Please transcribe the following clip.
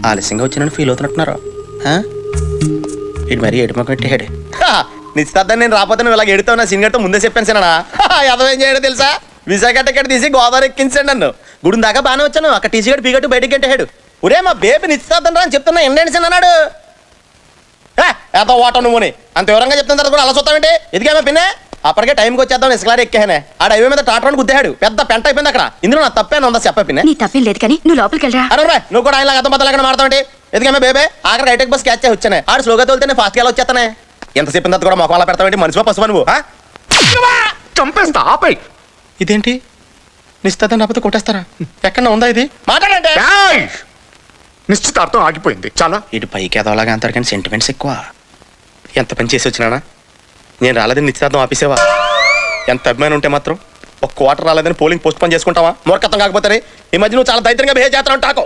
ఆలస్యంగా వచ్చినని ఫీల్ అవుతున్నట్టున్నారు. ఇటు మరీ ఎడుమ కట్టేడు. నిశ్చితార్థం నేను రాకపోతే నువ్వు ఇలా ఎడుతావు నా సీనియర్తో ముందే చెప్పాను సినా. అదేం చేయడం తెలుసా, విశాఖ టికెట్ తీసి గోదావరి ఎక్కించాడు నన్ను. గుడి దాకా బాగానే వచ్చాను, అక్కడ టీసీ గడు పీగట్టు బయటికి గంటేహాడు. ఒరే మా బేబీ నిశ్చితార్థం రా అని చెప్తున్నా ఎండేసి అన్నాడు. ఏదో ఓట నువ్వుని అంత వివరంగా చెప్తున్న తర్వాత కూడా అలా చూస్తామంటే ఎదిగామా పిన్నే. అప్పటికే టైంకి వచ్చేద్దాం ఇసుకలారి ఎక్కానే. ఆ డైవే మీద టాటరాన్ని గుద్దాడు, పెద్ద పెంట అయిపోయింది అక్కడ. ఇందులో నా తప్పేనా ఉందా చెప్ప పిన్నే. నీ తప్పేం లేదు కానీ నువ్వు లోపలికి వెళ్ళరా. అరే నువ్వు కూడా ఆయన అర్థం బద్దలు ఎక్కడ మాడతావు. ఎదిగామే బేబే ఆఖరికి హైటెక్ బస్ క్యాచ్ చేసి వచ్చానే. ఆడు స్లోగా తోలితే ఫాస్ట్గా ఎలా వచ్చేస్తానే. ఎంత చెప్పిన తర్వాత కూడా మొక్కలా పెడతావేంటి, మనిషివా పసువా నువ్వు? చంపేస్తా ఆపై. ఇదేంటి నిశ్చితార్థం రాకపోతే కొట్టేస్తారా? ఎక్కడ ఉందా ఇది? మాట్లాడంటే నిశ్చితార్థం ఆగిపోయింది చాలా. ఇటు పైకి ఎదవలాగా అంటారు కానీ సెంటిమెంట్స్ ఎక్కువ. ఎంత పని చేసి వచ్చినానా నేను రాలేదని నిశ్చితార్థం ఆపేసేవా? ఎంత అభిమానం ఉంటే మాత్రం ఒక క్వార్టర్ రాలేదని పోలింగ్ పోస్ట్ పోన్ చేసుకుంటావా? మూర్ఖత్వం కాకపోతే ఈ మధ్య నువ్వు చాలా దైత్యంగా బిహేవ్ చేస్తావు. టాకో